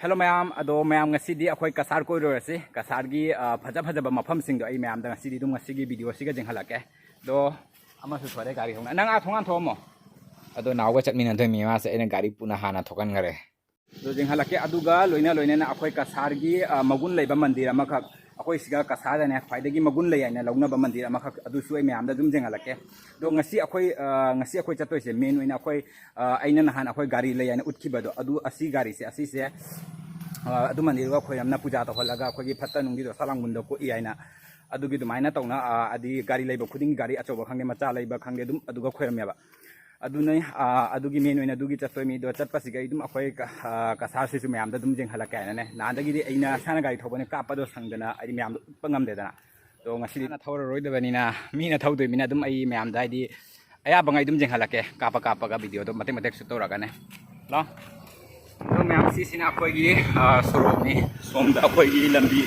Hello Mayam, ado Mayam ngasidi akhoi Cachar Koirurasi, Cachar gi phaja mafam sing do ai Mayam da ngasidi dum ngasigi video siga jenghalake. Do ama su thore gari thong nang a thongan thomo. Ado nawga chatmina thoi mi ma se ene gari puna hana thokan ngare. Do jenghalake aduga loina na akhoi Cachar gi magun leiba mandir amakha akhoi siga Cachar ne phaidagi magun lei aina launa ba mandir amakha adu su ai Mayam da dum jenghalake. Do ngasi akhoi chatoi se main oina akhoi aina nahan akhoi gari lei aina utkiba do adu asi gari se adu mandir ga khoyamna puja to holaga khogi phatta nungi do salang mundo ko iaina adu gi dumaina tawna adi gari leiba khuding gari achoba khange macha leiba khange dum adu ga khoyamya ba adu nei adu gi menu ina adu gi chatoi mi do chatpa sigai dum akhoi Cachar se su mayam da dum jeng halaka na ne na da gi di aina sana gari thobane ka pa do sangdana ai mayam pangam de dana to ngasi na thawra roi de bani na mi na thawdoi mi na dum ai mayam da di aya bangai dum jeng halake ka pa ga video do matek su to raga ne lo तो मैं आपसी सिना कोई ये सरों में सोमदा कोई ये लंबी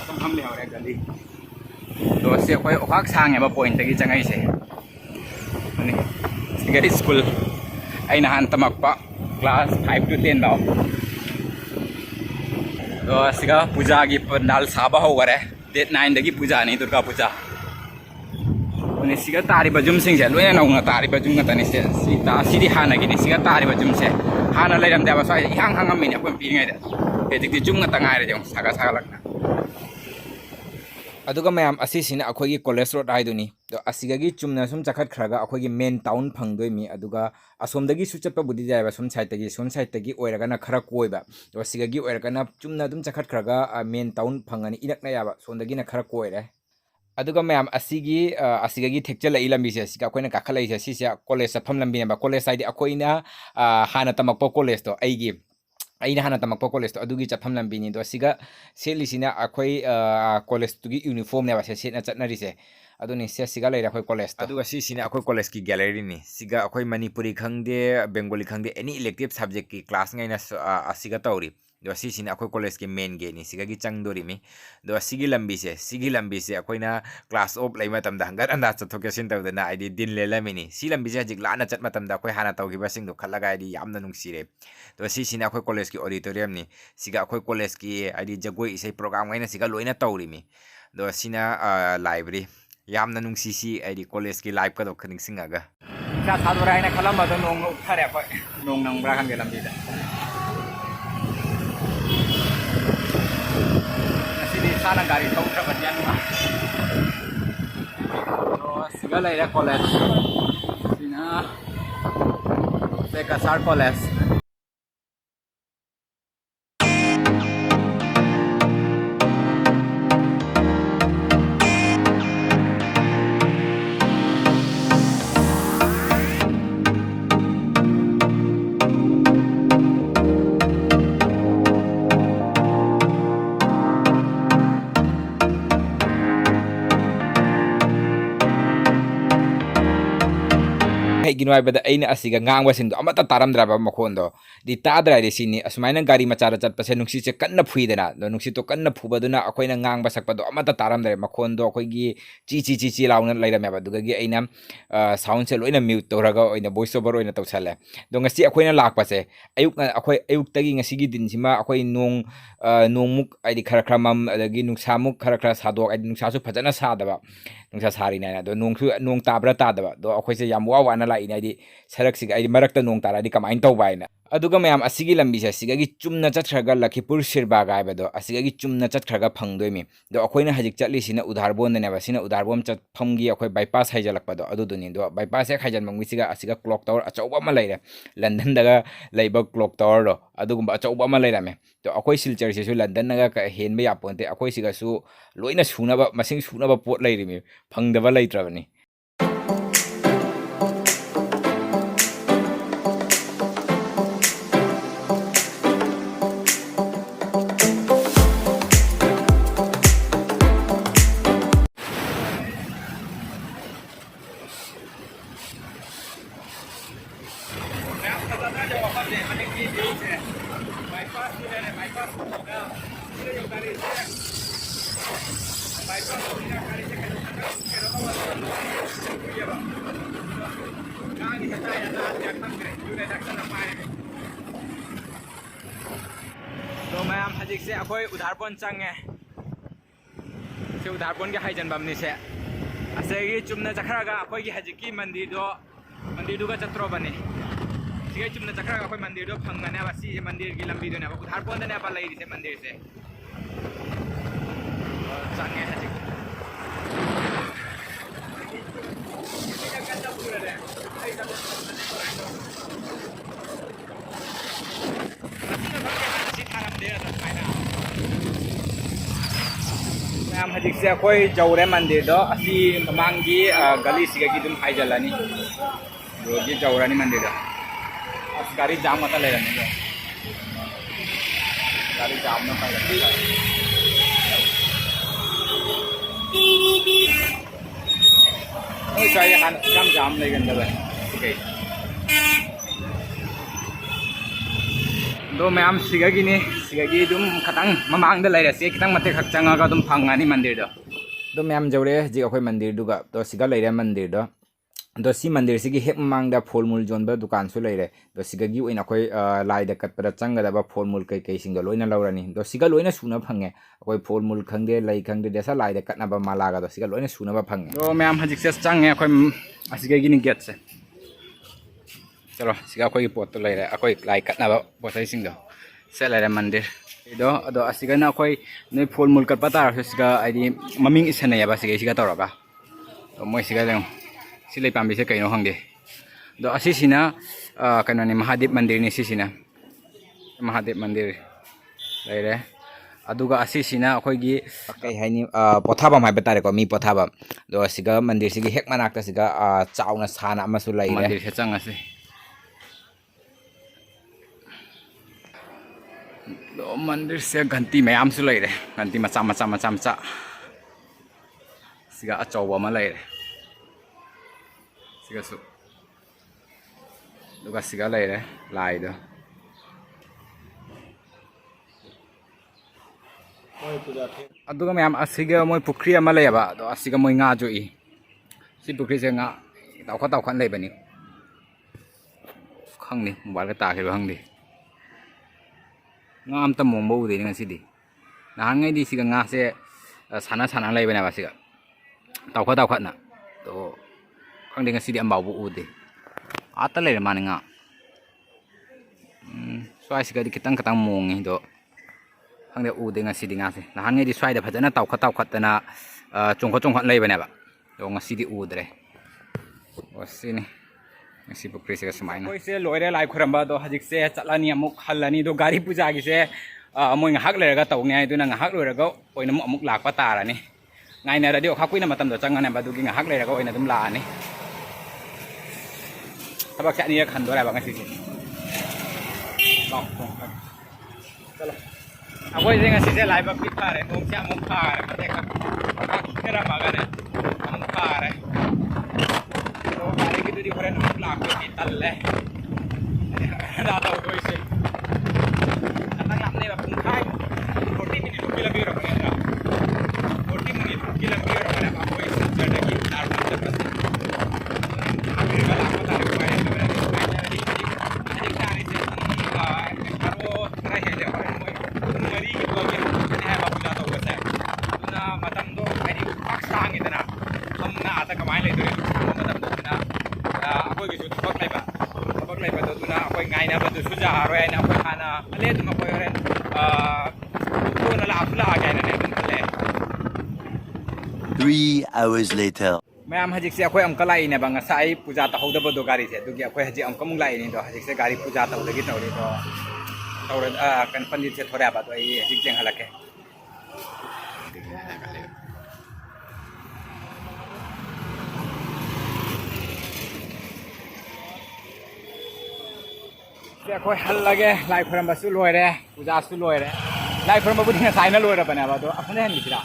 सोमहम ले हो रहा है गली तो ऐसे कोई ओखाक सांग है बा पॉइंट तक जगह से नहीं सिगरी स्कूल आई नहान तमक पा क्लास 5 to 10 बाव तो सिगा पूजा की पंडाल साबा हो गया है डेट 9 तक की पूजा नहीं दुर्गा पूजा उन्हें सिगा तारी बजुम सिंह से लोया ना उन्हें तारी बजुम का तनिष्ठ सीता सीधी हाना की नहीं सिगा तारी बजुम से हाना ले रहा है बस आई हांग में अपन पीएंगे दे दिख जुम का तंगाई रहे जों सागा लगना अदुगा मैम असिसिना अखोगी कॉलेज रोड हाइदुनी तो असिगागी चुमना सुम चखत खरगा अखोगी मेन टाउन फंगदोय मी अदुगा असोमदगी सुचतपा बुदि जायबा सोम साइडतगी ओइरगाना खरा कोइबा तो असिगागी ओइरगाना चुमना दुम चखत खरगा मेन टाउन फंगani इनकना याबा सोमदगिना खरा कोइरे अदुगा मैम असिगागी थेक्चल इ लंबी से सिगा कोइना काखलै से सिसे कॉलेज सफम लंबी नेबा कॉलेज साइड अखोइना हाना तमकपो कॉलेज तो आइगी अइना हाना तमकपो कॉलेज तो अदुगी चफम लंबी नि तो सिगा सेलिसिना अखोइ कॉलेज तुगी यूनिफॉर्म नेबा से सेना चटनरी से अदुनि से सिगा लेरा अखोइ कॉलेज तो अदुगा सिसिना अखोइ कॉलेज की गैलरी नि सिगा अखोइ मणिपुरी खंगदे बेंगोली खंगदे एनी इलेक्टिव सब्जेक्ट की क्लास ngैना असिगा तौरी दो सिसिना अखोइ कॉलेज की मेन गेट नि सिगा की चंगदोरी मी दो सिगी लंबी से अखोइना क्लास ऑफ लै मतम दा हंगर अंदा चथोके सिन तौदना आइदि दिन लेलामिनी सी लंबी से जिक लाना चट मतम दा अखोइ हाना तौगिबा सिंग दो खल्लागा आइदि यामना नुंगसिरे तो सिसिना अखोइ कॉलेज की ऑडिटोरियम नि सिगा अखोइ कॉलेज की आइदि जगोई इसे प्रोग्राम गैना सिगा लोइना तौरी मी दो सिना लाइब्रेरी यामना नुंगसिसी आइदि कॉलेज की लाइव का दो खनिंग सिंगागा चा थादोरा आइना खलम बदो नोंग उठारे अखोइ नोंग नंगब्रा खंगे लंबी दा sana gari thau tra badian ma to siga lai college sina Cachar college गिनवाइबदा अइना असिगा ngang amata taramdraba makhondo di tadra ri sini asmaina gari machara chatpase nungsi che kanna phuidana do nungsi to kanna phubaduna akoina ngang ba sakpado amata taramdre makhondo akoigi chi launa lairame ba duga gi aina sound se loina mute toraga oina voice over oina tawsale do ngasi akoina lakpa se ayuk tagi ngasi gi din sima akoi nongmuk aidi khara mam adagi nungsamuk khara sadok aidi nungsa su phajana sadaba nungsa sari na do nong tabra tadaba do akoi se yam wa na lai नाइदी सरक सिगा आई मरक्ता नोंग तारादी कमाइन तौबाइना अदुगा ma'am असिगी लंबी से सिगागी चुमना चटखरगा लखीपुर सिरबा गायबदो असिगागी चुमना चटखरगा फंगदोइमी दो अखोइना हजिक चटलिसिना उधारबोन नेबा सिना उधारबोम चटफमगी अखोइ bypass हाइजलकपदो अदुदुनि दो bypass एक Huygens मंगमिसिगा असिगा clock tower अचौबा मा लैरे London दगा लैबा clock tower दो अदुगुम अचौबा मा लैरामे तो अखोइ सिलचर सेसु लंदन नगा हेनबे यापोन्ते अखोइ सिगासु लोइना सुनाबा मसिंग सुनाबा पोट लैरिमी फंगदबा लैत्रबनी मैम हजिक से अखोई उधारपोन चंगे से उधारपोन के हाइजन बमनी से असेगी चुमना चखरागा अखोई की हजिक की मंदिर का चत्रो बने सिगे चुमना चखरागा अखोई मंदिर दो फंगने बसी मंदिर की लंबी दो ने उधारपोन ने अपन लई से मंदिर से चंगे हजिक मैम हजिक से अखोई जौरे मंदिर दो असी ममांगी गली सिगे दुम हाइजलानी रोगी जौरानी मंदिर अस गाड़ी जाम मत ले रही गाड़ी जाम न पाई ओए चाहिए खान जाम ले गंदा बन ओके दो मैम सिगगी ने सिगगी दुम खतंग ममांग द लेरे से खतंग मते खक चंगा दुम फंगानी मंदिर दो मैम जौरे जी अखोई मंदिर दुगा तो सिगा लेरे मंदिर दो सी मंदिर सिगी हेक ममांग द फूलमूल जोनबा दुकान सु लेरे दो सिगगी ओइन अखोई लाई द कटपरा चंगदबा फूलमूल कई कई सिंग लोइना लौरानी दो सिगा लोइना सुना फंगे अखोई फूलमूल खंगे लई खंगे देसा लाई द कटनाबा मालागा दो सिगा लोइना सुनाबा फंगे दो मैम हजिक से चंगे अखोई असिगगी नि गेट से चलो सिगा अखोई पोत तो लेरे अखोई लाई कटनाबा पोसै सिंग दो से लेरे मंदिर इदो अदो असिगना अखोई नै फूलमूल कटपा तार सिगा आइदि ममिंग इसनेयाबा सिगा तौरगा तो मोय सिगा दें सिले पाम्बी से कहीं होंगे दो असीसिना कनोनी महादेव मंदिर ने सिसिना महादेव मंदिर लेरे अदुगा असीसिना अखोइगी कई हाइनी पोथाबम हाइबे तारेको मी पोथाबम दो सिगा मंदिर सिगी हेक मनाक्ता सिगा चाउना साना अमसु लेरे मंदिर से चंगासे दो मंदिर से घंटी मयाम सु लेरे घंटी मचा सिगा अचौबा मा लेरे सिगासु दुगा सिगा लेरे लाइदो अदुगा मैम असिगा मोय पुखरी अमा लेबा दो असिगा मोय nga जोई सि पुखरी से nga तावखन लेबनी खंगनि मोबाइल का ताखे खंगदि nga amta mongbo उदे ngसिदि नाहांगै दि सिगा nga से साना लेबना बा सिगा तावखना तो खंदे ngसिदि अम्बावबो उदे आता लेरे माने nga स्वाइ सिगा दि खितंग मोंगी दो खंदे उदे ngसिदि nga से नाहांगै दि स्वाइ दा फजना तावखतना चोंखत लेबना बा तो ngसिदि उदरे वसिनि ngsi पुखरी से समाइना कोइ से लोइरे लाइ खुरंबा दो हजिक से चलानी अमुक हल्लानी दो गाड़ी पूजा की से मोय ngahak लेरगा तौने दुना ngahak लोइरगा ओइना अमुक लाकपा तारानी ngaina radio खाकुइना मतम दो चंगने बादुगी ngahak लेरगा ओइना दुम लानी थबक चानी खंदो रे ngasi से चलो अखोइ जे ngasi से लाइव पिक फारे नोम से अमुक फारे मते खक केरा मागाने अमुक फारे तो गाड़ी की दूरी होरे अमुक लाक की तल्ले दादा कोइ से अतंग लामने बा पुंखाय 40 मिनट की लंबी रखने 40 मिनट की लंबी रखने बा कोइ से चढ़ने की तार मत बस आखिर वाला पता नहीं पाए ngaina ba du suja ro na ko khana ale du ma ko ren ko na la afla ga na ne dum le 3 hours later ma'am हजिक से अखोई अमका लाई ने बंग साई पूजा तहौद बदो गाड़ी से दुगी अखोई हजि अमका मुंग लाई नि दो हजिक से गाड़ी पूजा तहौदगी तौरे तो तौरे कन पंडित से थोड़ा बात आई हजिक जेंग हलके से अखोई हल लगे लाई खुरम बसु लोइरे पूजा सु लोइरे लाई खुरम बबु दिना साइना लोइरे बने बा दो अपने हन बिरा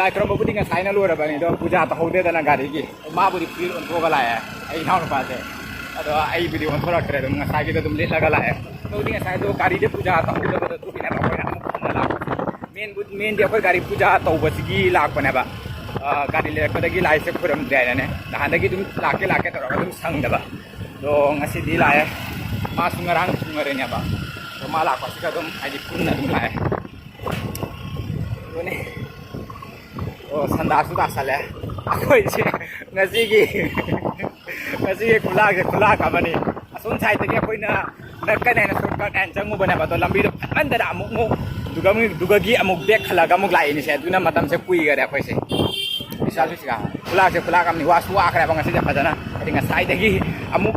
लाई खुरम बबु दिना साइना लोइरे बने दो पूजा तहौदे दना गाड़ी की मा बुरी फिर उन को गलाए आई नाउ पासे अदो आई वीडियो उन थोड़ा करे दम साइ के तुम ले लगा लाए तो दिना साइ दो गाड़ी दे पूजा तहौदे बदो तु बिना बा ला मेन दे अखोई गाड़ी पूजा तौबसिगी लाक बने बा गाड़ी लेरपदगी लाइ से खुरम द्रायने नहानदगी तुम लाके तौरगा तुम संगदबा दो ngasi di लाए masuk ngarang sungarenya ba to mala ko sika dum haidi punna dum lae to ni oh sanda su da sale akoi che ngasigi khula ka bani asun sai te koi na nakane na shortcut and jangu bana ba to lambi do phatman da amuk mu duga gi amuk bek khala ga amuk lai ni se duna matam se pui ga re khoi se misal su sika khula kam ni wa su wa khra ba ngasi ja phajana adi ngasai te gi amuk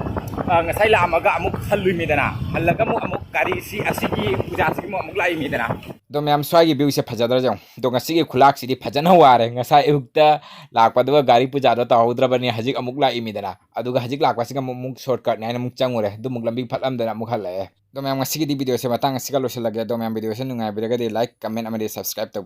ngasai la amaga amuk khalui mi dana halaga mu amuk gari si asigi puja si mu amuk lai mi dana do ma'am स्वाई व्यू से फजदर जाऊं तो ngasi gi khulak si di phajana ware ngasai ukta lakpa do gari puja do tawdrabani hajik amuk la imidana aduga hajik lakpa si muk shortcut ne muk changure du muk lambi phalam dana muk halae do ma'am ngasi gi di video se matang ngasi ga losel lage do ma'am video se nungai biraga di like comment amadi subscribe to